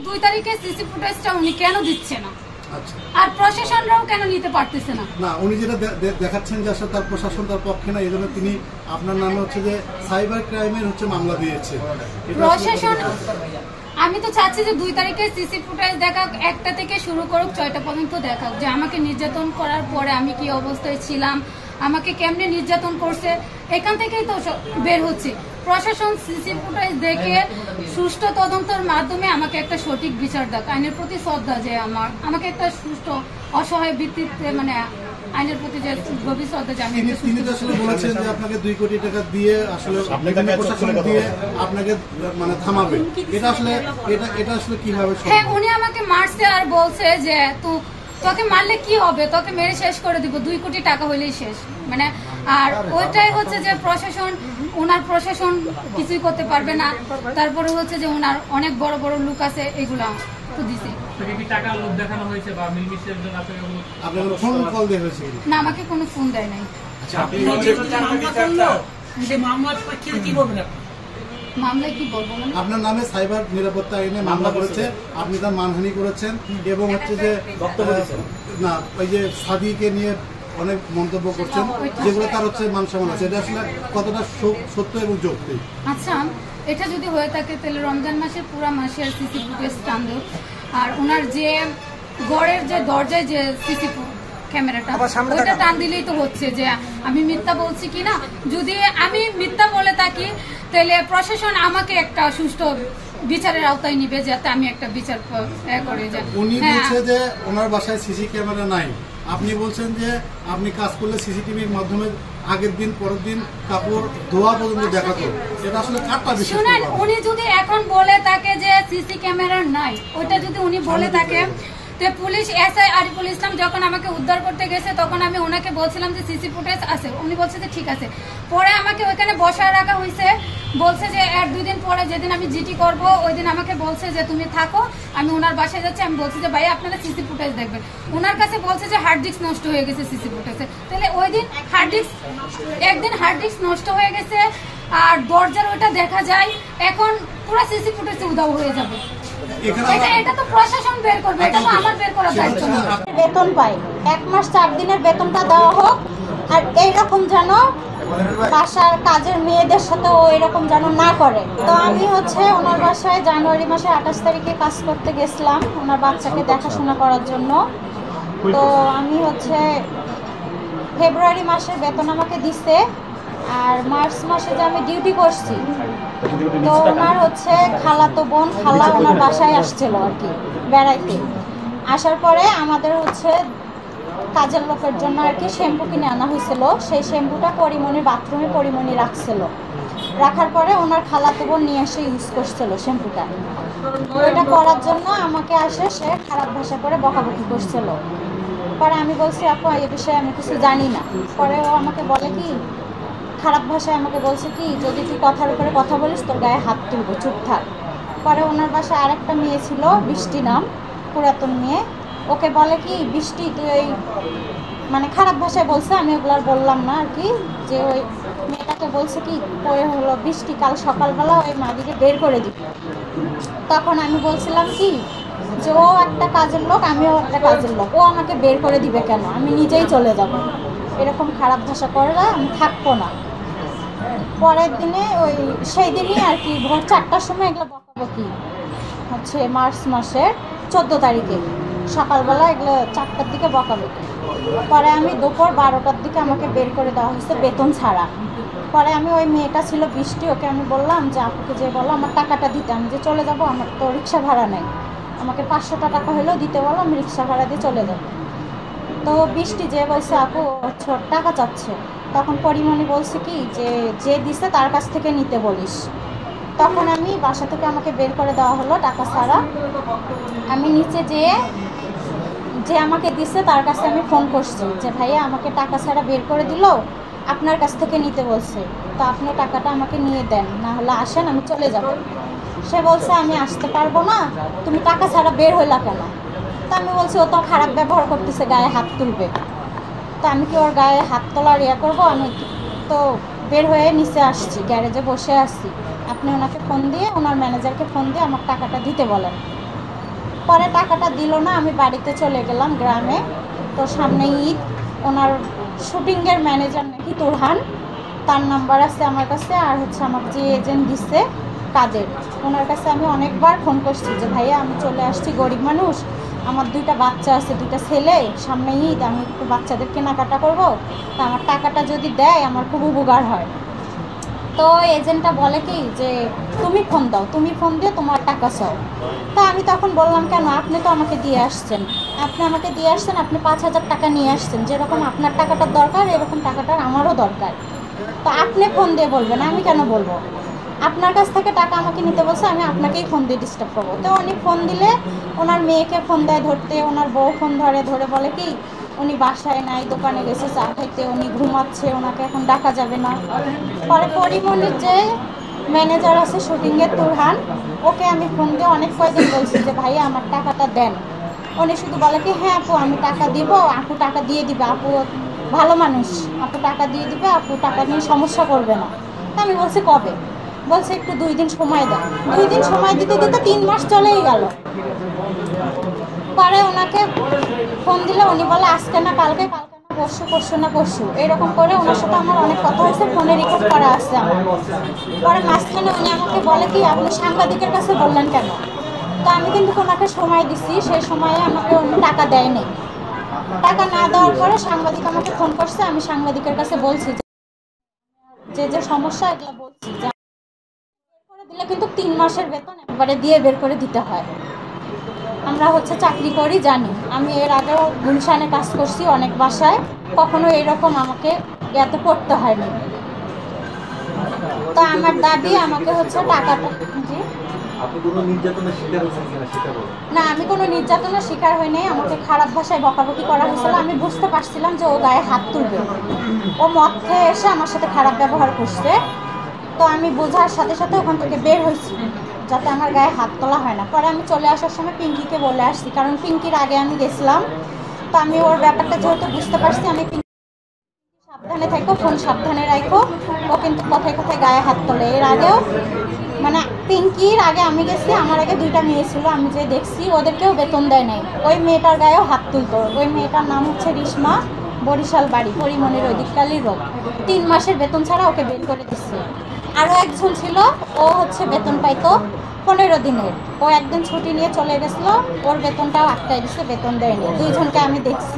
2 তারিখে সিসি ফুটেজটা উনি কেন দিচ্ছে না? আর প্রশাসনরাও কেন নিতে পারতেছে না? না, উনি যেটা দেখাচ্ছেন যে আসলে তার প্রশাসন তার পক্ষে না, এই জন্য তিনি আপনার নামে হচ্ছে যে সাইবার ক্রাইমের মামলা দিয়েছে। প্রশাসন, আমি তো চাচ্ছি যে 2 তারিখে সিসি ফুটেজ দেখাক, 1টা থেকে শুরু করুক 6টা পর্যন্ত দেখাক, যে আমাকে নির্যাতন করার পরে আমি কি অবস্থায় ছিলাম, আমাকে কেমনে নির্যাতন করছে, এখান থেকেই তো বের হচ্ছে। প্রশাসন সিসি ফুটেজ দেখে সুষ্ঠু তদন্তের মাধ্যমে আমাকে একটা সঠিক বিচার দেখ, আইনের প্রতি শ্রদ্ধা, যে আমাকে একটা সুষ্ঠু অসহায় ভিত্তিতে মানে আইনের প্রতি যে গভীর শ্রদ্ধা, যে আমি তিনি তো আসলে বলেছেন যে আপনাকে 2 কোটি টাকা দিয়ে আসলে প্রশাসন দিয়ে আপনাকে মানে থামাবে। এটা আসলে কিভাবে? হ্যাঁ, উনি আমাকে মারছে আর বলছে যে তোকে মারলে কি হবে, তোকে মেরে শেষ করে দিব, 2 কোটি টাকা হইলেই শেষ, মানে। আর ওইটাই হচ্ছে যে ওনার প্রশাসন কিছুই করতে পারবে না। তারপরে হচ্ছে যে ওনার অনেক বড় বড় লোক আছে, এগুলা তো দিছে। না, আমাকে কোনো ফোন দেয় নাই। মামলায় কি বলবো, আপনার নামে সাইবার নিরাপত্তা আইনে মামলা করেছে, আপনি তার মানহানি করেছেন এবং হচ্ছে যে না, ওই যে সাদিকে নিয়ে অনেক মন্তব্য করছেন, যেগুলো তার হচ্ছে মান সম্মান আছে। এটা আসলে কতটা সত্য এবং যৌক্তিক? আচ্ছা, এটা যদি হয়ে থাকে তাহলে রমজান মাসের পুরা মাসের সিসি ফুটেজ টান দেব। আর ওনার যে ঘরের যে দরজায় যে সিসি ক্যামেরাটা, ওইটা টান দিলেই তো হচ্ছে যে আমি মিথ্যা বলছি কিনা। যদি আমি মিথ্যা বলে থাকি তাহলে প্রশাসন আমাকে একটা সুষ্ঠু বিচারের আওতায় নিবে, যাতে আমি একটা বিচার করে যাই। উনি বলছে যে ওনার বাসায় সিসি ক্যামেরা নাই, আপনি বলছেন যে আপনি কাজ করলে সিসিটিভির মাধ্যমে আগের দিন পরের দিন কাপড় ধোয়া পর্যন্ত দেখাতো। এটা আসলে কারটা বিশ্বাস করবেন? শুনেন, উনি যদি এখন বলে থাকে যে সিসি ক্যামেরা নাই, ওইটা যদি উনি বলে থাকে, পুলিশ এসআই আরিফুল ইসলাম যখন আমাকে উদ্ধার করতে গেছে তখন আমি ওনাকে বলছিলাম যে সিসি ফুটেজ আছে, উনি বলছে যে ঠিক আছে। পরে আমাকে ওইখানে বসায় রাখা হয়েছে, বলছে যে 1-2 দিন পরে যেদিন আমি জিটি করব ওই দিন আমাকে বলছে যে তুমি থাকো, আমি ওনার বাসায় যাচ্ছি। আমি বলছি যে ভাই আপনারা সিসি ফুটেজ দেখবেন। ওনার কাছে বলছে যে হার্ড ডিস্ক নষ্ট হয়ে গেছে সিসি ফুটেজে। তাহলে ওই দিন একদিন হার্ড ডিস্ক নষ্ট হয়ে গেছে, আর দরজার ওইটা দেখা যায়, এখন পুরো সিসি ফুটেজে উধাও হয়ে যাবে। এটা তো প্রশাসন বের করবে, এটা তো আমার বের করার দায়িত্ব না। বেতন পাই 1 মাস 4 দিনের বেতনটা দেওয়া হোক, আর এইরকম যেন বাসার কাজের মেয়েদের সাথে এরকম যেন না করে। তো আমি হচ্ছে ওনার বাসায় জানুয়ারি মাসের 28 তারিখে কাজ করতে গেছিলাম ওনার বাচ্চাকে দেখাশোনা করার জন্য। তো আমি হচ্ছে ফেব্রুয়ারি মাসের বেতন আমাকে দিছে, আর মার্চ মাসে যে আমি ডিউটি করছি, তো ওনার হচ্ছে খালাতো বোন খালা ওনার বাসায় আসছিল আর কি বেড়াইতে। আসার পরে আমাদের হচ্ছে কাজের লোকের জন্য আর কি শ্যাম্পু কিনে আনা হয়েছিল। সেই শ্যাম্পুটা পরিমণির বাথরুমে পরিমণি রাখছিল, রাখার পরে ওনার খালাতো বোন নিয়ে এসে ইউজ করছিল শ্যাম্পুটা। ওইটা করার জন্য আমাকে আসে সে খারাপ ভাষা করে বকাবকি করছিল। পরে আমি বলছি আপু এই বিষয়ে আমি কিছু জানি না। পরে ও আমাকে বলে কি, খারাপ ভাষায় আমাকে বলছে কি, যদি তুই কথার উপরে কথা বলিস তোর গায়ে হাত তুলবো, চুপ থাক। পরে ওনার বাসায় আরেকটা মেয়ে ছিল, বৃষ্টি নাম, পুরাতন মেয়ে। ওকে বলে কি, বৃষ্টি তুই ওই মানে খারাপ ভাষায় বলছে, আমি ওগুলো আর বললাম না আর কি, যে ওই মেয়েটাকে বলছে কি পরে হলো বৃষ্টি কাল সকালবেলা ওই মাদিকে বের করে দিবি। তখন আমি বলছিলাম কি যে ও একটা কাজের লোক, আমিও একটা কাজের লোক, ও আমাকে বের করে দিবে কেন, আমি নিজেই চলে যাব, এরকম খারাপ ভাষা করলে আমি থাকবো না। পরের দিনে ওই সেই দিনই আর কি ভোর 4টার সময় এগুলো বকাবকি হচ্ছে, মার্চ মাসের 14 তারিখে সকালবেলা এগুলো 4টার দিকে বকাবকি। পরে আমি দুপুর 12টার দিকে আমাকে বের করে দেওয়া হয়েছে বেতন ছাড়া। পরে আমি ওই মেয়েটা ছিল বৃষ্টি, ওকে আমি বললাম যে আপুকে যে বলো আমার টাকাটা দিতে, আমি যে চলে যাব, আমার তো রিক্সা ভাড়া নেই, আমাকে 500 টাকা হলেও দিতে বলো, আমি রিক্সা ভাড়া দিয়ে চলে যাব। তো বৃষ্টি যে বলছে আপু ছোট টাকা চাচ্ছে, তখন পরিমণি বলছে কি যে দিছে তার কাছ থেকে নিতে বলিস। তখন আমি বাসা থেকে আমাকে বের করে দেওয়া হলো টাকা ছাড়া। আমি নিচে যেয়ে যে আমাকে দিছে তার কাছে আমি ফোন করছি যে ভাইয়া আমাকে টাকা ছাড়া বের করে দিল, আপনার কাছ থেকে নিতে বলছে, তো আপনি টাকাটা আমাকে নিয়ে দেন, না হলে আসেন আমি চলে যাব। সে বলছে আমি আসতে পারবো না, তুমি টাকা ছাড়া বের হইলা কেন? তো আমি বলছি ও তো খারাপ ব্যবহার করতেছে, গায়ে হাত তুলবে, তো আমি কি ওর গায়ে হাত তোলার ইয়া করবো? আমি তো বের হয়ে নিচে আসছি, গ্যারেজে বসে আসছি, আপনি ওনাকে ফোন দিয়ে ওনার ম্যানেজারকে ফোন দিয়ে আমার টাকাটা দিতে বলেন। পরে টাকাটা দিল না, আমি বাড়িতে চলে গেলাম গ্রামে। তো সামনে ঈদ, ওনার শুটিংয়ের ম্যানেজার নাকি তুরহান, তার নাম্বার আছে আমার কাছে, আর হচ্ছে আমার যে এজেন্ট দিচ্ছে কাদের, ওনার কাছে আমি অনেকবার ফোন করছি যে ভাইয়া আমি চলে আসছি, গরিব মানুষ, আমার 2টা বাচ্চা আছে, 2টা ছেলে, সামনে ঈদ, আমি একটু বাচ্চাদের কেনাকাটা করবো, তা আমার টাকাটা যদি দেয় আমার খুব উপকার হয়। তো এজেন্টটা বলে কি যে তুমি ফোন দাও, তুমি ফোন দিয়ে তোমার টাকা চাও। তা আমি তখন বললাম কেন, আপনি তো আমাকে দিয়ে আসছেন, আপনি 5,000 টাকা নিয়ে আসছেন, যেরকম আপনার টাকাটার দরকার এরকম টাকাটার আমারও দরকার, তো আপনি ফোন দিয়ে বলবেন, আমি কেন বলবো? আপনার কাছ থেকে টাকা আমাকে নিতে বলছে, আমি আপনাকেই ফোন দিয়ে ডিস্টার্ব করবো। তো উনি ফোন দিলে ওনার মেয়েকে ফোন দেয় ধরতে, ওনার বউ ফোন ধরে বলে কি উনি বাসায় নাই, দোকানে গেছে চা খাইতে, উনি ঘুমাচ্ছে, ওনাকে এখন ডাকা যাবে না। পরে পরিমণির যে ম্যানেজার আছে শুটিংয়ের তুরহান, ওকে আমি ফোন দিয়ে অনেক কয়দিন বলছি যে ভাইয়া আমার টাকাটা দেন। উনি শুধু বলে কি হ্যাঁ আপু আমি টাকা দিব, আপু টাকা দিয়ে দিবে, আপু ভালো মানুষ, আপু টাকা দিয়ে দিবে, আপু টাকা নিয়ে সমস্যা করবে না। আমি বলছি কবে? বলছে একটু 2 দিন সময় দেন। 2 দিন সময় দিতে দিতে 3 মাস চলেই গেল। পরে ওনাকে ফোন দিলে উনি বলে আজকে না কালকে, কালকে না পরশু, পরশু না পরশু, এরকম করে ওনার সাথে আমার অনেক কথা হয়েছে, ফোনে রেকর্ড করা আছে আমার। পরে মাঝখানে উনি আমাকে বলে কি আপনি সাংবাদিকের কাছে বললেন কেন? তো আমি কিন্তু ওনাকে সময় দিছি, সেই সময়ে আমাকে উনি টাকা দেয়নি। টাকা না দেওয়ার পরে সাংবাদিক আমাকে ফোন করছে, আমি সাংবাদিকের কাছে বলছি যে সমস্যা এগুলো বলছি, যে বের করে দিলে কিন্তু 3 মাসের বেতন একবারে দিয়ে বের করে দিতে হয়। আমরা হচ্ছে চাকরি করি জানি, আমি এর আগেও গুলশানে কাজ করছি অনেক বাসায়, কখনো এরকম আমাকে ইয়াতে পড়তে হয়নি। তো আমার দাবি আমাকে হচ্ছে টাকাটা। জি আপনি কোনো নির্যাতনের শিকার হয়েছেন কিনা সেটা বলুন। না, আমি কোনো নির্যাতনের শিকার হইনি, আমাকে খারাপ ভাষায় বকাবকি করা হয়েছিল। আমি বুঝতে পারছিলাম যে ও গায়ে হাত তুলবে, ও মদ খেয়ে এসে আমার সাথে খারাপ ব্যবহার করছে। তো আমি বোঝার সাথে সাথে ওখান থেকে বের হয়েছি যাতে আমার গায়ে হাত তোলা হয় না। পরে আমি চলে আসার সময় পিঙ্কিকে বলে আসছি, কারণ পিঙ্কির আগে আমি গেছিলাম, তো আমি ওর ব্যাপারটা যেহেতু বুঝতে পারছি, আমি সাবধানে থাকো, ফোন সাবধানে রাখো, ও কিন্তু কথায় কথায় গায়ে হাত তোলে। এর আগেও মানে পিঙ্কির আগে আমি গেছি, আমার আগে 2টা মেয়ে ছিল, আমি যে দেখছি ওদেরকেও বেতন দেয় নাই, ওই মেয়েটার গায়েও হাত তুলতো। ওই মেয়েটার নাম হচ্ছে রিশমা, বরিশাল বাড়ি, পরিমণির ওই দিককালির রোগ। 3 মাসের বেতন ছাড়া ওকে বের করে দিচ্ছে। আরও একজন ছিল, ও হচ্ছে বেতন পাইতো 15 দিনের, ও একদিন ছুটি নিয়ে চলে গেছিলো, ওর বেতনটাও আটকাই দিচ্ছে, বেতন দেয়নি। 2 জনকে আমি দেখছি।